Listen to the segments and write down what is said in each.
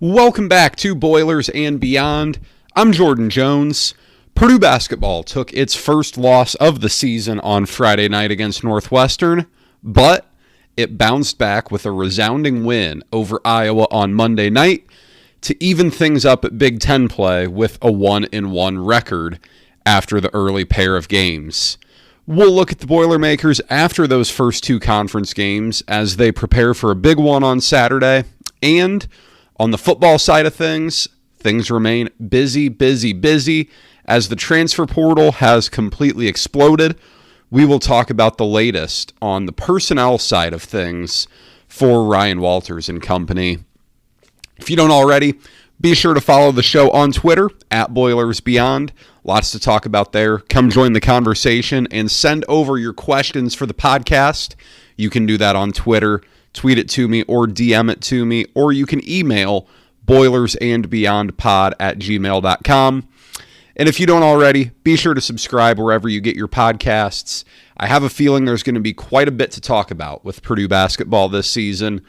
Welcome back to Boilers and Beyond. I'm Jordan Jones. Purdue basketball took its first loss of the season on Friday night against Northwestern, but it bounced back with a resounding win over Iowa on Monday night to even things up at Big Ten play with a 1-1 record after the early pair of games. We'll look at the Boilermakers after those first two conference games as they prepare for a big one on Saturday. And on the football side of things remain busy as the transfer portal has completely exploded. We will talk about the latest on the personnel side of things for Ryan Walters and company. If you don't already, be sure to follow the show on Twitter at Boilers Beyond. Lots to talk about there. Come join the conversation and send over your questions for the podcast. You can do that on Twitter. Tweet it to me or DM it to me, or you can email boilersandbeyondpod@gmail.com. And if you don't already, be sure to subscribe wherever you get your podcasts. I have a feeling there's going to be quite a bit to talk about with Purdue basketball this season.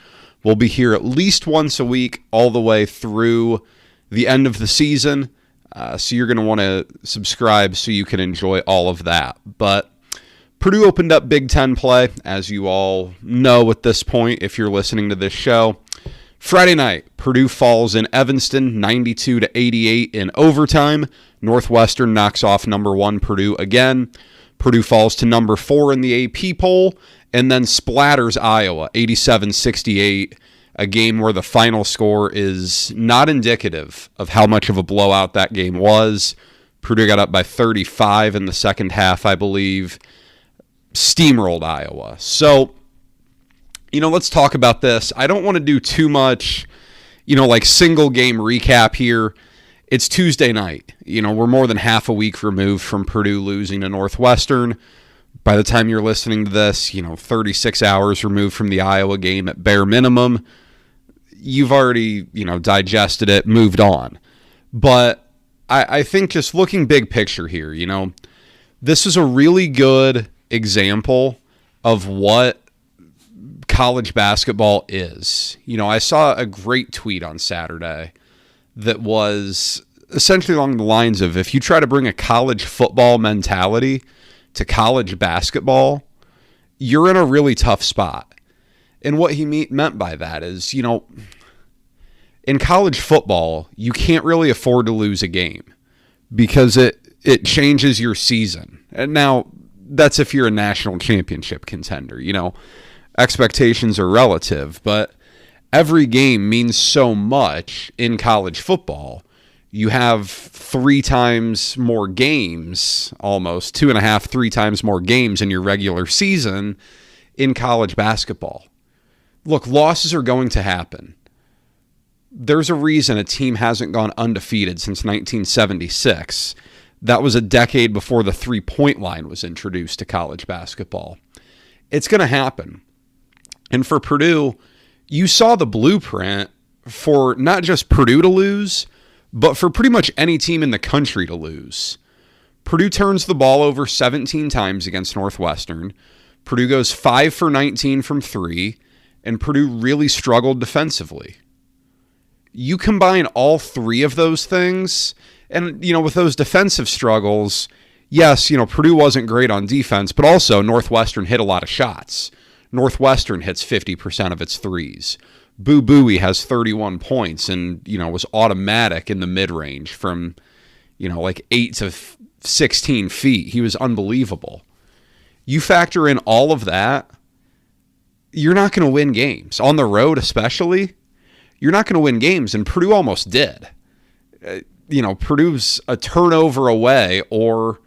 We'll be here at least once a week all the way through the end of the season. So you're going to want to subscribe so you can enjoy all of that. But Purdue opened up Big Ten play, as you all know at this point if you're listening to this show. Friday night, Purdue falls in Evanston 92-88 in overtime. Northwestern knocks off number 1 Purdue again. Purdue falls to number 4 in the AP poll and then splatters Iowa 87-68, a game where the final score is not indicative of how much of a blowout that game was. Purdue got up by 35 in the second half, I believe. Steamrolled Iowa. So, let's talk about this. I don't want to do too much, single game recap here. It's Tuesday night. We're more than half a week removed from Purdue losing to Northwestern. By the time you're listening to this, 36 hours removed from the Iowa game at bare minimum. You've already, digested it, moved on. But I think just looking big picture here, this is a really good example of what college basketball is. I saw a great tweet on Saturday that was essentially along the lines of, if you try to bring a college football mentality to college basketball, you're in a really tough spot. And what he meant by that is, in college football, you can't really afford to lose a game because it changes your season. And now, that's if you're a national championship contender. Expectations are relative, but every game means so much in college football. You have 3 times more games, almost 2.5, 3 times more games in your regular season in college basketball. Look, losses are going to happen. There's a reason a team hasn't gone undefeated since 1976. That was a decade before the three-point line was introduced to college basketball. It's going to happen. And for Purdue, you saw the blueprint for not just Purdue to lose, but for pretty much any team in the country to lose. Purdue turns the ball over 17 times against Northwestern. Purdue goes 5 for 19 from 3, and Purdue really struggled defensively. You combine all 3 of those things, and, with those defensive struggles, yes, Purdue wasn't great on defense, but also Northwestern hit a lot of shots. Northwestern hits 50% of its threes. Boo Buie has 31 points and, was automatic in the mid-range from, 8 to 16 feet. He was unbelievable. You factor in all of that, you're not going to win games. On the road especially, you're not going to win games, and Purdue almost did. Purdue's a turnover away, or,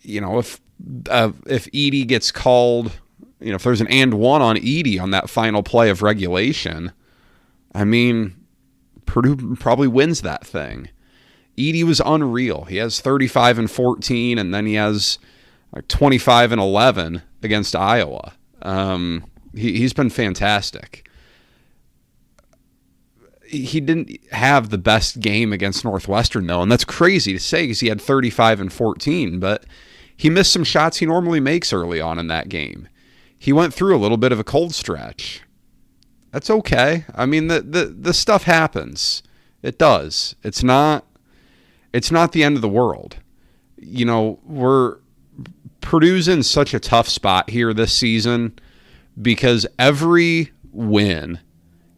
if Edey gets called, if there's an and one on Edey on that final play of regulation, Purdue probably wins that thing. Edey was unreal. He has 35 and 14, and then he has 25 and 11 against Iowa. He's been fantastic. He didn't have the best game against Northwestern, though, and that's crazy to say because he had 35 and 14, but he missed some shots he normally makes early on in that game. He went through a little bit of a cold stretch. That's okay. I mean, the stuff happens. It does. It's not the end of the world. Purdue's in such a tough spot here this season because every win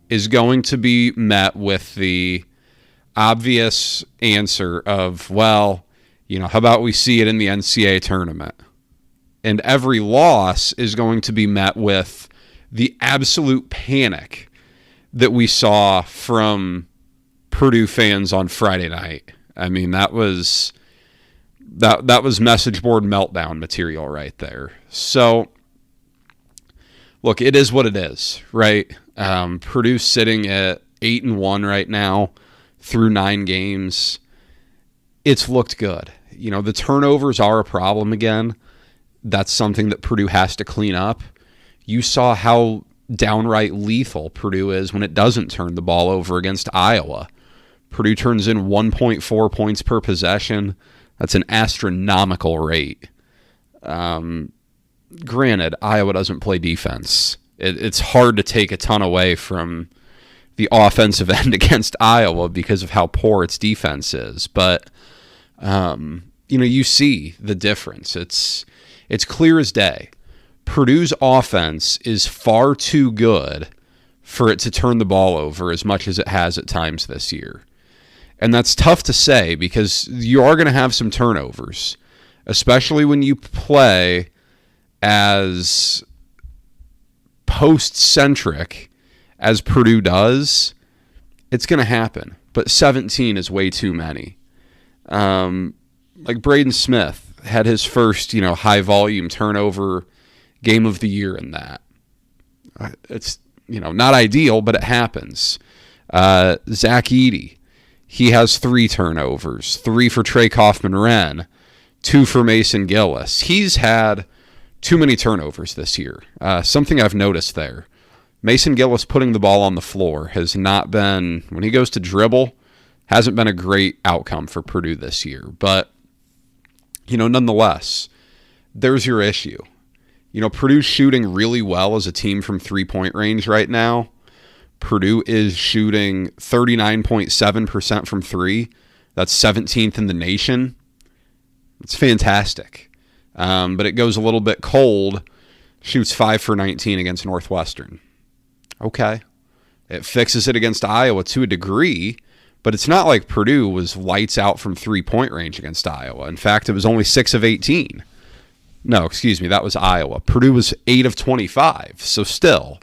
is going to be met with the obvious answer of, well, how about we see it in the NCAA tournament? And every loss is going to be met with the absolute panic that we saw from Purdue fans on Friday night. I mean, that was message board meltdown material right there. So, look, it is what it is, right? Purdue's sitting at 8-1 right now through 9 games. It's looked good. The turnovers are a problem again. That's something that Purdue has to clean up. You saw how downright lethal Purdue is when it doesn't turn the ball over against Iowa. Purdue turns in 1.4 points per possession. That's an astronomical rate. Granted, Iowa doesn't play defense. It's hard to take a ton away from the offensive end against Iowa because of how poor its defense is. But, you see the difference. It's clear as day. Purdue's offense is far too good for it to turn the ball over as much as it has at times this year. And that's tough to say because you are going to have some turnovers, especially when you play as post-centric as Purdue does. It's going to happen, but 17 is way too many. Like Braden Smith had his first, high-volume turnover game of the year in that. It's, not ideal, but it happens. Zach Edey, he has 3 turnovers, 3 for Trey Kaufman-Wren, 2 for Mason Gillis. He's had too many turnovers this year. Something I've noticed there. Mason Gillis putting the ball on the floor has not been, when he goes to dribble, hasn't been a great outcome for Purdue this year. But, nonetheless, there's your issue. Purdue's shooting really well as a team from 3-point range right now. Purdue is shooting 39.7% from 3. That's 17th in the nation. It's fantastic. But it goes a little bit cold. Shoots 5 for 19 against Northwestern. Okay. It fixes it against Iowa to a degree, but it's not like Purdue was lights out from 3-point range against Iowa. In fact, it was only 6 of 18. No, excuse me, that was Iowa. Purdue was 8 of 25, so still,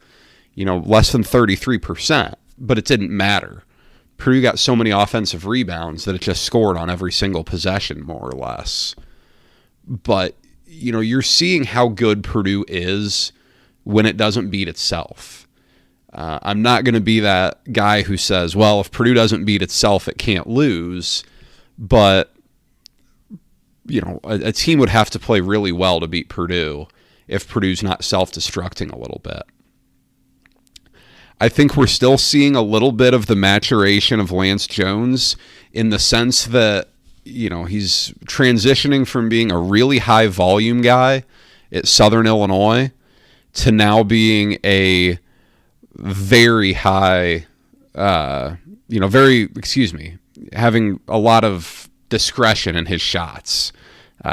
less than 33%, but it didn't matter. Purdue got so many offensive rebounds that it just scored on every single possession, more or less. But, you're seeing how good Purdue is when it doesn't beat itself. I'm not going to be that guy who says, well, if Purdue doesn't beat itself, it can't lose. But, a team would have to play really well to beat Purdue if Purdue's not self-destructing a little bit. I think we're still seeing a little bit of the maturation of Lance Jones in the sense that, he's transitioning from being a really high volume guy at Southern Illinois to now being a very high, having a lot of discretion in his shots.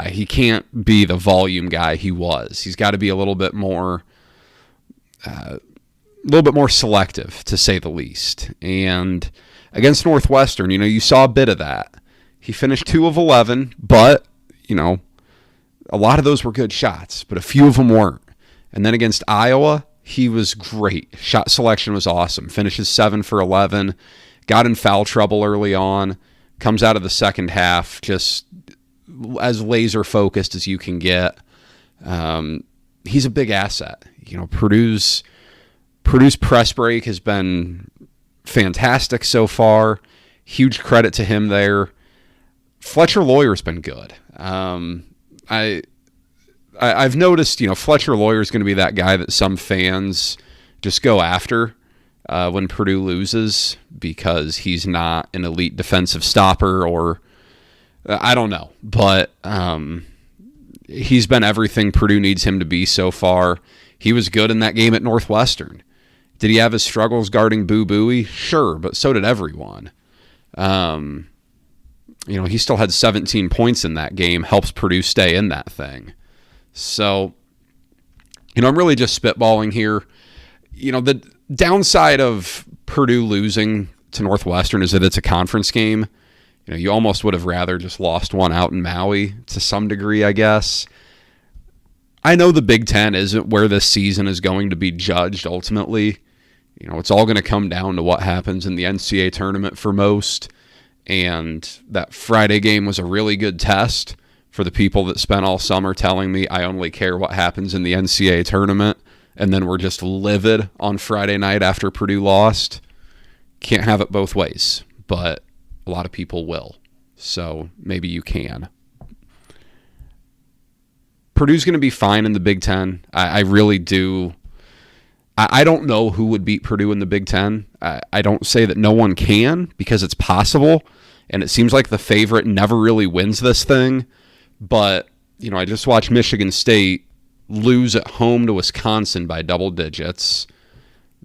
He can't be the volume guy he was. He's got to be a little bit more selective, to say the least. And against Northwestern, you saw a bit of that. He finished 2 of 11, but, a lot of those were good shots, but a few of them weren't. And then against Iowa, he was great. Shot selection was awesome. Finishes 7 for 11, got in foul trouble early on, comes out of the second half just as laser focused as you can get. He's a big asset. Purdue's press break has been fantastic so far. Huge credit to him there. Fletcher Lawyer's been good. I've noticed, Fletcher Lawyer's going to be that guy that some fans just go after when Purdue loses because he's not an elite defensive stopper or I don't know. But he's been everything Purdue needs him to be so far. He was good in that game at Northwestern. Did he have his struggles guarding Boo Buie? Sure, but so did everyone. He still had 17 points in that game, helps Purdue stay in that thing. So, I'm really just spitballing here. The downside of Purdue losing to Northwestern is that it's a conference game. You almost would have rather just lost one out in Maui to some degree, I guess. I know the Big Ten isn't where this season is going to be judged ultimately. It's all going to come down to what happens in the NCAA tournament for most. And that Friday game was a really good test for the people that spent all summer telling me I only care what happens in the NCAA tournament, and then we're just livid on Friday night after Purdue lost. Can't have it both ways, but a lot of people will. So maybe you can. Purdue's going to be fine in the Big Ten. I really do. I don't know who would beat Purdue in the Big Ten. I don't say that no one can, because it's possible, and it seems like the favorite never really wins this thing. But, I just watched Michigan State lose at home to Wisconsin by double digits.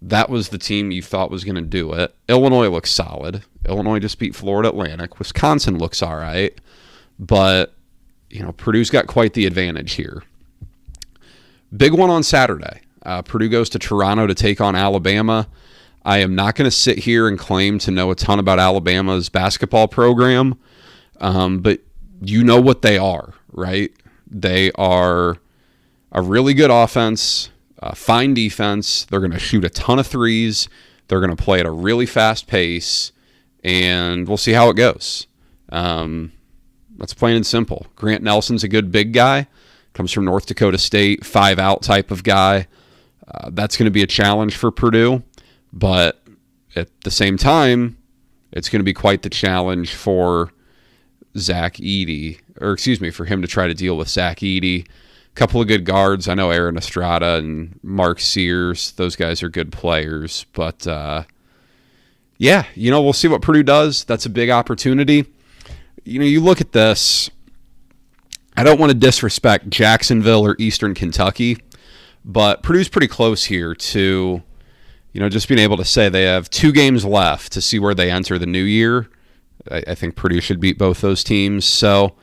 That was the team you thought was going to do it. Illinois looks solid. Illinois just beat Florida Atlantic. Wisconsin looks all right. But, Purdue's got quite the advantage here. Big one on Saturday. Purdue goes to Toronto to take on Alabama. I am not going to sit here and claim to know a ton about Alabama's basketball program, but you know what they are, right? They are a really good offense, fine defense. They're going to shoot a ton of threes. They're going to play at a really fast pace, and we'll see how it goes. That's plain and simple. Grant Nelson's a good big guy. Comes from North Dakota State, 5-out type of guy. That's going to be a challenge for Purdue, but at the same time, it's going to be quite the challenge for Zach Edey, for him to try to deal with Zach Edey. A couple of good guards. I know Aaron Estrada and Mark Sears. Those guys are good players, but we'll see what Purdue does. That's a big opportunity. You look at this. I don't want to disrespect Jacksonville or Eastern Kentucky, but Purdue's pretty close here to, just being able to say they have 2 games left to see where they enter the new year. I think Purdue should beat both those teams. So,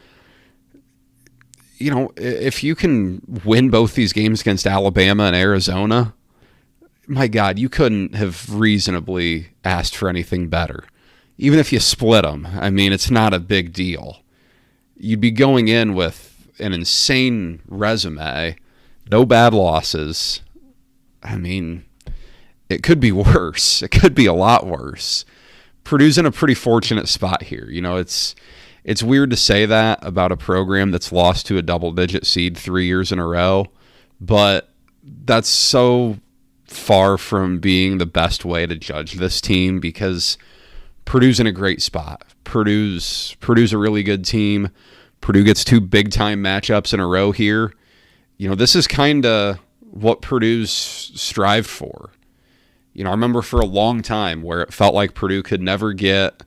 if you can win both these games against Alabama and Arizona, my God, you couldn't have reasonably asked for anything better. Even if you split them, it's not a big deal. You'd be going in with an insane resume, no bad losses. It could be worse. It could be a lot worse. Purdue's in a pretty fortunate spot here. It's weird to say that about a program that's lost to a double-digit seed 3 years in a row, but that's so far from being the best way to judge this team, because Purdue's in a great spot. Purdue's a really good team. Purdue gets 2 big-time matchups in a row here. This is kind of what Purdue's strived for. I remember for a long time where it felt like Purdue could never get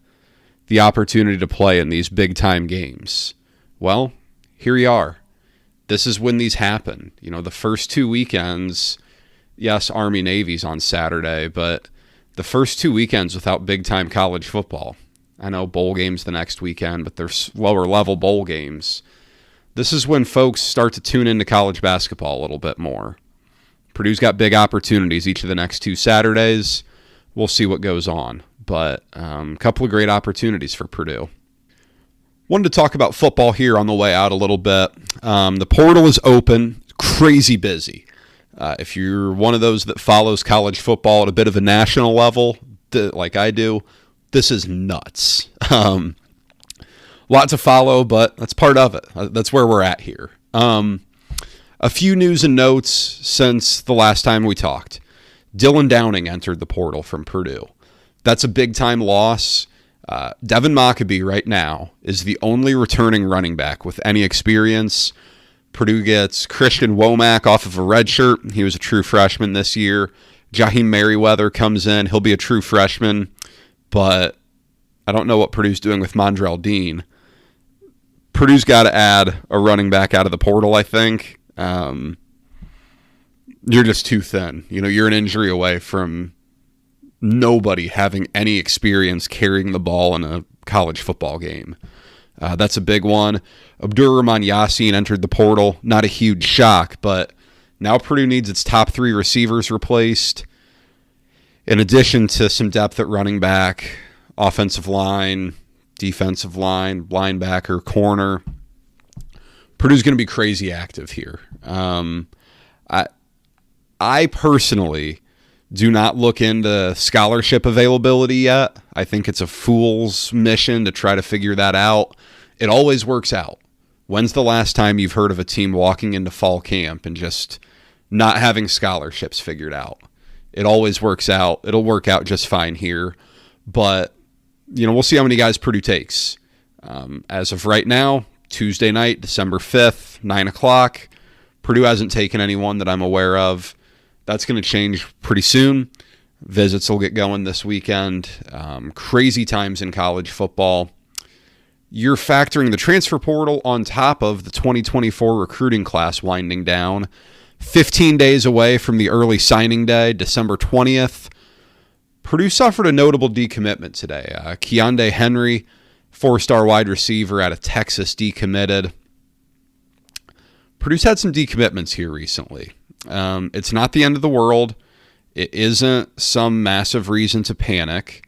the opportunity to play in these big-time games. Well, here you are. This is when these happen. The first 2 weekends, yes, Army-Navy's on Saturday, but the first 2 weekends without big-time college football. I know bowl games the next weekend, but they're lower-level bowl games. This is when folks start to tune into college basketball a little bit more. Purdue's got big opportunities each of the next 2 Saturdays. We'll see what goes on, but a couple of great opportunities for Purdue. Wanted to talk about football here on the way out a little bit. The portal is open, crazy busy. If you're one of those that follows college football at a bit of a national level, like I do, this is nuts. Lot to follow, but that's part of it. That's where we're at here. A few news and notes since the last time we talked. Dylan Downing entered the portal from Purdue. That's a big-time loss. Devin Mockabee right now is the only returning running back with any experience. Purdue gets Christian Womack off of a red shirt. He was a true freshman this year. Jaheim Merriweather comes in. He'll be a true freshman, but I don't know what Purdue's doing with Mondrell Dean. Purdue's got to add a running back out of the portal, I think. You're just too thin. You're an injury away from nobody having any experience carrying the ball in a college football game. That's a big one. Abdur-Rahman Yassin entered the portal. Not a huge shock, but now Purdue needs its top 3 receivers replaced. In addition to some depth at running back, offensive line, defensive line, linebacker, corner. Purdue's going to be crazy active here. I personally do not look into scholarship availability yet. I think it's a fool's mission to try to figure that out. It always works out. When's the last time you've heard of a team walking into fall camp and just not having scholarships figured out? It always works out. It'll work out just fine here. But, we'll see how many guys Purdue takes. As of right now, Tuesday night, December 5th, 9 o'clock, Purdue hasn't taken anyone that I'm aware of. That's going to change pretty soon. Visits will get going this weekend. Crazy times in college football. You're factoring the transfer portal on top of the 2024 recruiting class winding down. 15 days away from the early signing day, December 20th. Purdue suffered a notable decommitment today. Keondae Henry, 4-star wide receiver out of Texas, decommitted. Purdue's had some decommitments here recently. It's not the end of the world. It isn't some massive reason to panic.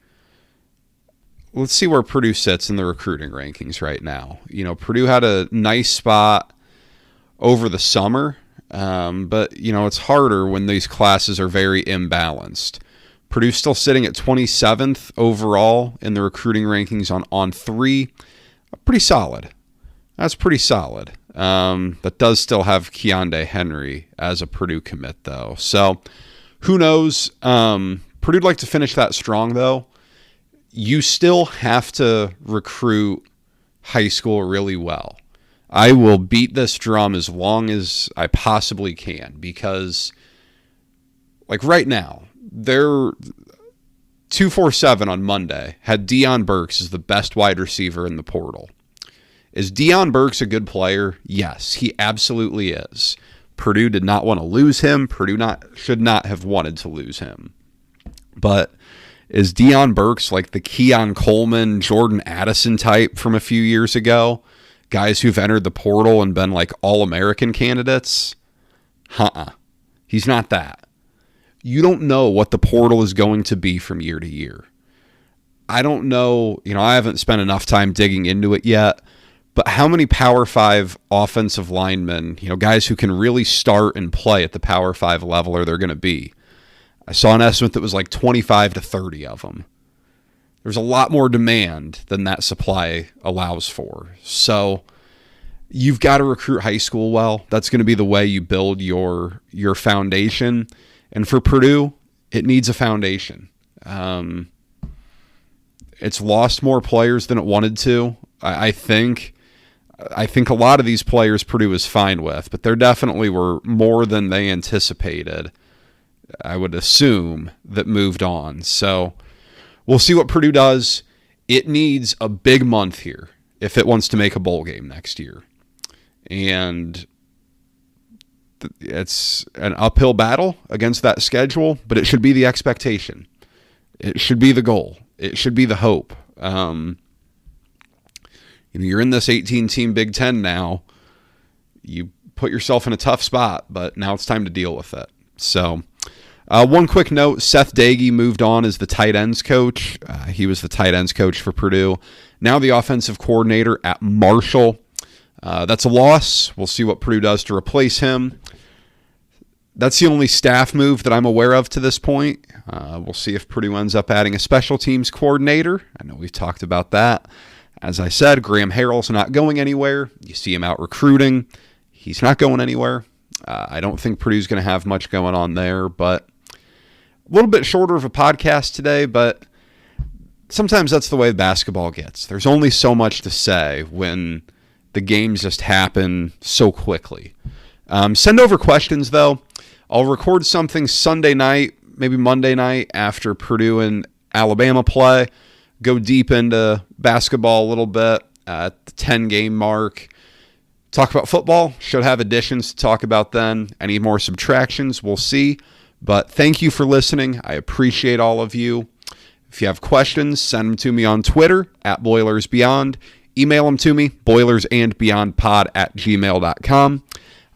Let's see where Purdue sits in the recruiting rankings right now. Purdue had a nice spot over the summer, but, it's harder when these classes are very imbalanced. Purdue's still sitting at 27th overall in the recruiting rankings on 3. Pretty solid. That's pretty solid. That does still have Keondae Henry as a Purdue commit, though. So, who knows? Purdue'd like to finish that strong, though. You still have to recruit high school really well. I will beat this drum as long as I possibly can because, right now, they're 247 on Monday had Deion Burks as the best wide receiver in the portal. Is Deion Burks a good player? Yes, he absolutely is. Purdue did not want to lose him. Purdue should not have wanted to lose him. But is Deion Burks like the Keon Coleman, Jordan Addison type from a few years ago? Guys who've entered the portal and been All-American candidates? He's not that. You don't know what the portal is going to be from year to year. I don't know, I haven't spent enough time digging into it yet, but how many Power 5 offensive linemen, guys who can really start and play at the Power 5 level are there going to be? I saw an estimate that was 25 to 30 of them. There's a lot more demand than that supply allows for. So you've got to recruit high school well. That's going to be the way you build your foundation. And for Purdue, it needs a foundation. It's lost more players than it wanted to. I think a lot of these players Purdue is fine with, but there definitely were more than they anticipated, I would assume, that moved on. So we'll see what Purdue does. It needs a big month here if it wants to make a bowl game next year. And it's an uphill battle against that schedule, but it should be the expectation. It should be the goal. It should be the hope. You're in this 18-team Big Ten now. You put yourself in a tough spot, but now it's time to deal with it. So, one quick note, Seth Dagey moved on as the tight ends coach. He was the tight ends coach for Purdue. Now the offensive coordinator at Marshall. That's a loss. We'll see what Purdue does to replace him. That's the only staff move that I'm aware of to this point. We'll see if Purdue ends up adding a special teams coordinator. I know we've talked about that. As I said, Graham Harrell's not going anywhere. You see him out recruiting. He's not going anywhere. I don't think Purdue's going to have much going on there, but a little bit shorter of a podcast today, but sometimes that's the way basketball gets. There's only so much to say when the games just happen so quickly. Send over questions, though. I'll record something Sunday night, maybe Monday night after Purdue and Alabama play. Go deep into basketball a little bit at the 10-game mark. Talk about football. Should have additions to talk about then. Any more subtractions? We'll see. But thank you for listening. I appreciate all of you. If you have questions, send them to me on Twitter at BoilersBeyond. Email them to me, boilersandbeyondpod@gmail.com.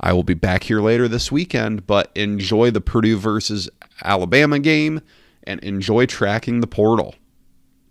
I will be back here later this weekend, but enjoy the Purdue versus Alabama game and enjoy tracking the portal.